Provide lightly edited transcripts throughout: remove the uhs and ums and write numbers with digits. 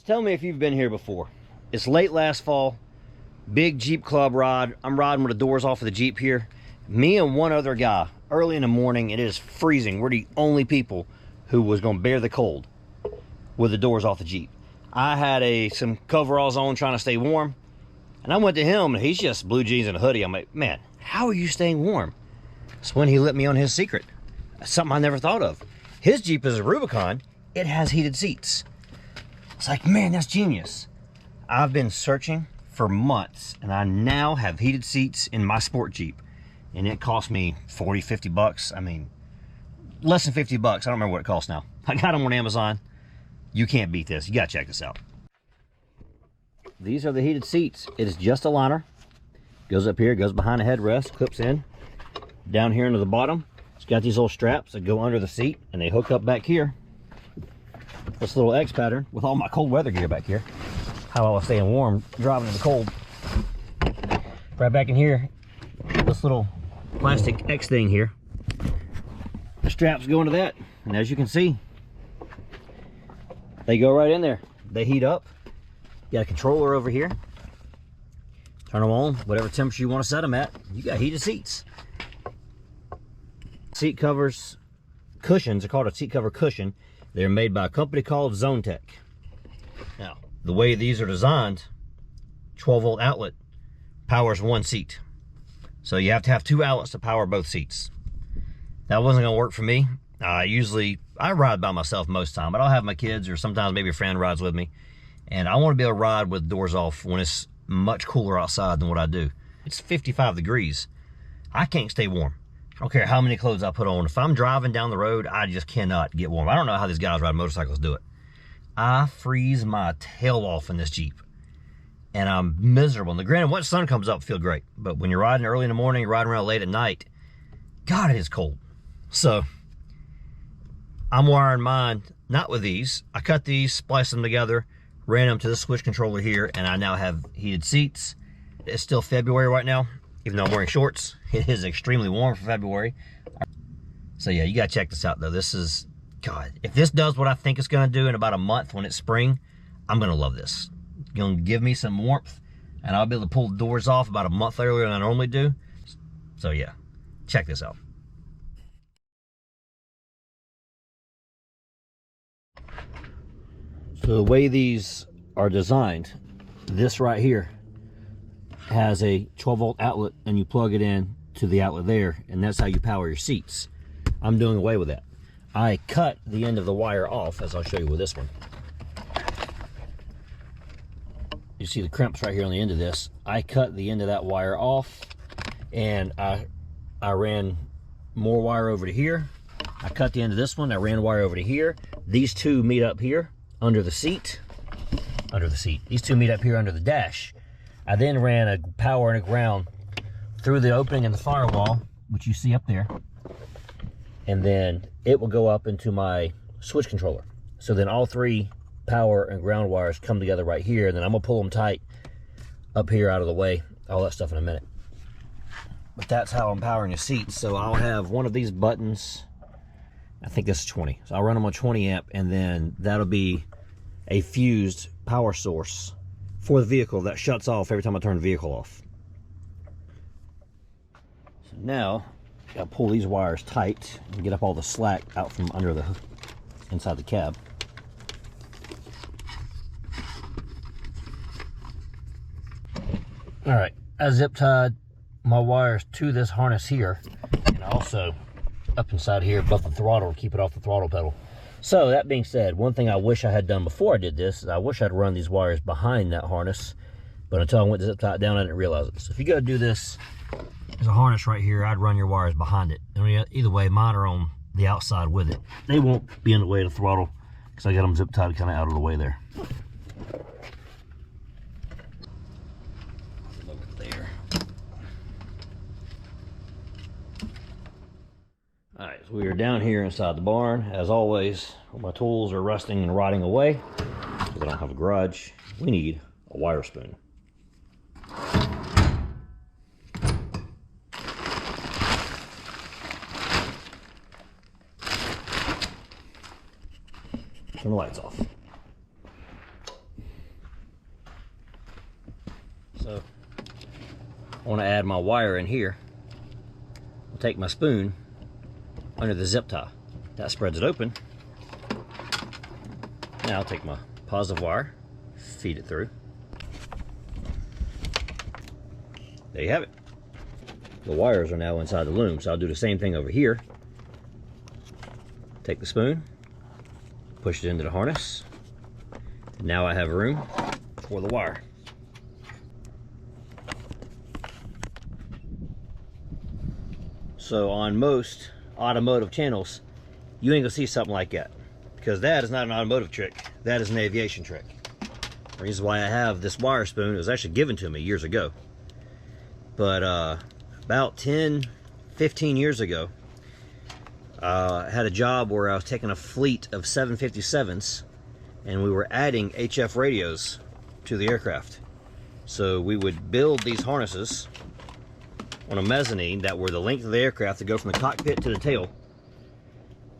Tell me if you've been here before. It's late last fall, big Jeep club ride. I'm riding with the doors off of the Jeep here. Me and one other guy, early in the morning, it is freezing. We're the only people who was gonna bear the cold with the doors off the Jeep. I had some coveralls on trying to stay warm, and I went to him and he's just blue jeans and a hoodie. I'm like, man, how are you staying warm? That's when he let me on his secret. That's something I never thought of. His Jeep is a Rubicon. It has heated seats. It's like, man, that's genius. I've been searching for months and I now have heated seats in my sport Jeep, and it cost me 40, 50 bucks. I mean, less than 50 bucks. I don't remember what it costs now. I got them on Amazon. You can't beat this. You gotta check this out. These are the heated seats. It is just a liner. Goes up here, goes behind the headrest, clips in. Down here into the bottom, it's got these little straps that go under the seat and they hook up back here. This little X pattern with all my cold weather gear back here. How I was staying warm driving in the cold. Right back in here, this little plastic X thing here. The straps go into that, and as you can see, they go right in there. They heat up. You got a controller over here. Turn them on, whatever temperature you want to set them at. You got heated seats. Seat covers, cushions are called a seat cover cushion. They're made by a company called ZoneTech. Now, the way these are designed, 12-volt outlet powers one seat. So you have to have two outlets to power both seats. That wasn't gonna work for me. I ride by myself most of the time, but I'll have my kids or sometimes maybe a friend rides with me. And I wanna be able to ride with doors off when it's much cooler outside than what I do. It's 55 degrees. I can't stay warm. I don't care how many clothes I put on. If I'm driving down the road, I just cannot get warm. I don't know how these guys ride motorcycles do it. I freeze my tail off in this Jeep. And I'm miserable. And granted, once the sun comes up, I feel great. But when you're riding early in the morning, you're riding around late at night, God, it is cold. So, I'm wiring mine, not with these. I cut these, spliced them together, ran them to the switch controller here, and I now have heated seats. It's still February right now, even though I'm wearing shorts. It is extremely warm for February. So yeah, you gotta check this out though. This is, God, if this does what I think it's gonna do in about a month when it's spring, I'm gonna love this. It's gonna give me some warmth, and I'll be able to pull the doors off about a month earlier than I normally do. So yeah, check this out. So the way these are designed, this right here has a 12-volt outlet, and you plug it in to the outlet there, and that's how you power your seats. I'm doing away with that. I cut the end of the wire off, as I'll show you with this one. You see the crimps right here on the end of this. I cut the end of that wire off, and I ran more wire over to here. I cut the end of this one, I ran wire over to here. These two meet up here under the seat. These two meet up here under the dash. I then ran a power and a ground through the opening in the firewall, which you see up there, and then it will go up into my switch controller. So then all three power and ground wires come together right here, and then I'm gonna pull them tight up here out of the way, all that stuff in a minute. But that's how I'm powering the seats. So I'll have one of these buttons, I think this is 20. So I'll run them on 20 amp, and then that'll be a fused power source for the vehicle that shuts off every time I turn the vehicle off. So now, I'll pull these wires tight and get up all the slack out from under the inside the cab. All right, I zip tied my wires to this harness here, and also up inside here above the throttle to keep it off the throttle pedal. So that being said, one thing I wish I had done before I did this is I wish I'd run these wires behind that harness, but until I went to zip tie it down, I didn't realize it. So if you go to do this, there's a harness right here. I'd run your wires behind it. And either way, mine are on the outside with it. They won't be in the way of the throttle because I got them zip tied kind of out of the way there. Look there. All right, so we are down here inside the barn. As always, my tools are rusting and rotting away because I don't have a garage. We need a wire spoon. Turn the lights off. So I want to add my wire in here. I'll take my spoon under the zip tie. That spreads it open. Now I'll take my positive wire, feed it through. There you have it. The wires are now inside the loom, so I'll do the same thing over here. Take the spoon, push it into the harness. Now I have room for the wire. So on most automotive channels, you ain't gonna see something like that, because that is not an automotive trick. That is an aviation trick. The reason why I have this wire spoon, it was actually given to me years ago. But about 10, 15 years ago, I had a job where I was taking a fleet of 757s and we were adding HF radios to the aircraft. So we would build these harnesses on a mezzanine that were the length of the aircraft to go from the cockpit to the tail.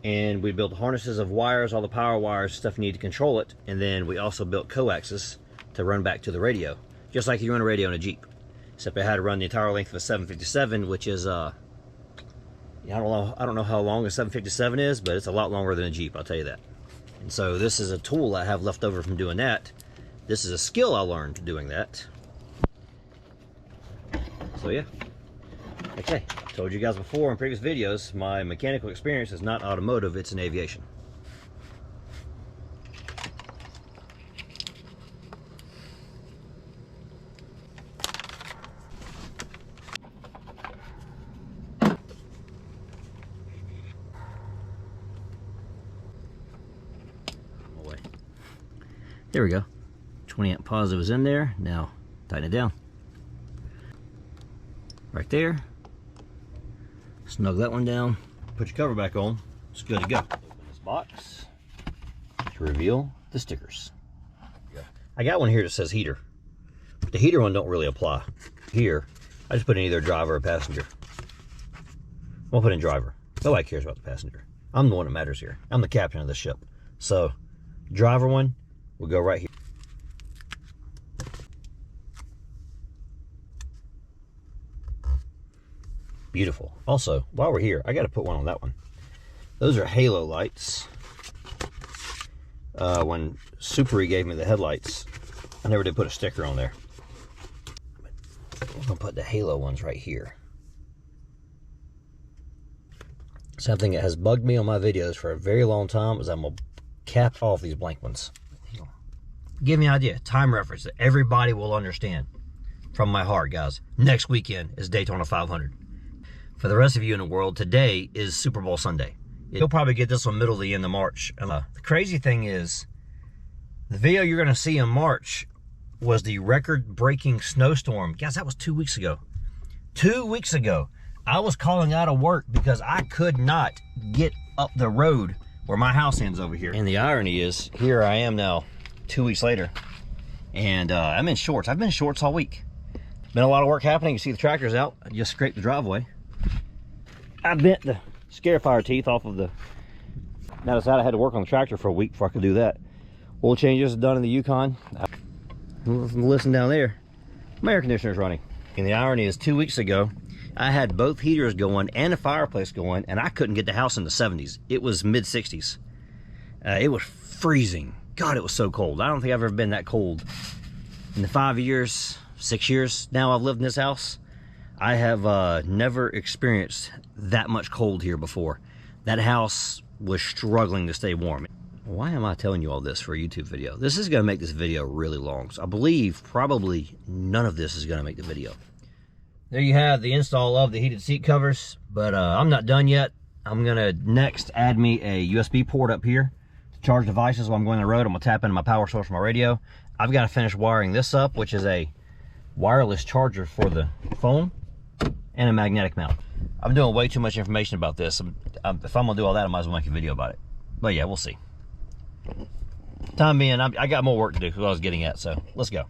And we built harnesses of wires, all the power wires, stuff you need to control it. And then we also built coaxes to run back to the radio, just like you run a radio in a Jeep. Except I had to run the entire length of a 757, which is I don't know how long a 757 is, but it's a lot longer than a Jeep, I'll tell you that. And so this is a tool I have left over from doing that. This is a skill I learned doing that. So yeah. Okay, I told you guys before in previous videos, my mechanical experience is not automotive, it's in aviation. There we go. 20 amp positive is in there. Now tighten it down. Right there. Snug that one down. Put your cover back on. It's good to go. Open this box to reveal the stickers. I got one here that says heater. But the heater one don't really apply. Here, I just put in either driver or passenger. I'll put in driver. Nobody cares about the passenger. I'm the one that matters here. I'm the captain of the ship. So, driver one, we'll go right here. Beautiful. Also, while we're here, I got to put one on that one. Those are halo lights. When Superi gave me the headlights, I never did put a sticker on there. I'm gonna put the halo ones right here. Something that has bugged me on my videos for a very long time is I'm gonna cap off these blank ones. Give me an idea, time reference that everybody will understand from my heart, guys. Next weekend is Daytona 500. For the rest of you in the world, today is Super Bowl Sunday. You'll probably get this one middle to the end of March. The crazy thing is, the video you're gonna see in March was the record-breaking snowstorm. Guys, that was 2 weeks ago. 2 weeks ago, I was calling out of work because I could not get up the road where my house ends over here. And the irony is, here I am now, 2 weeks later, and I'm in shorts. I've been in shorts all week. Been a lot of work happening. You see the tractor's out. I just scraped the driveway. I bent the Scarifier teeth off of the... Now decided I had to work on the tractor for a week before I could do that. Oil changes done in the Yukon. Listen down there. My air conditioner's running. And the irony is, 2 weeks ago, I had both heaters going and a fireplace going, and I couldn't get the house in the 70s. It was mid-60s. It was freezing. God, it was so cold. I don't think I've ever been that cold. In the 5 years, 6 years now I've lived in this house, I have never experienced that much cold here before. That house was struggling to stay warm. Why am I telling you all this for a YouTube video? This is going to make this video really long. So I believe probably none of this is going to make the video. There you have the install of the heated seat covers, but I'm not done yet. I'm going to next add me a USB port up here to charge devices while I'm going on the road. I'm going to tap into my power source for my radio. I've got to finish wiring this up, which is a wireless charger for the phone and a magnetic mount. I'm doing way too much information about this. If I'm going to do all that, I might as well make a video about it. But yeah, we'll see. Time being, I got more work to do, is what I was getting at, so let's go.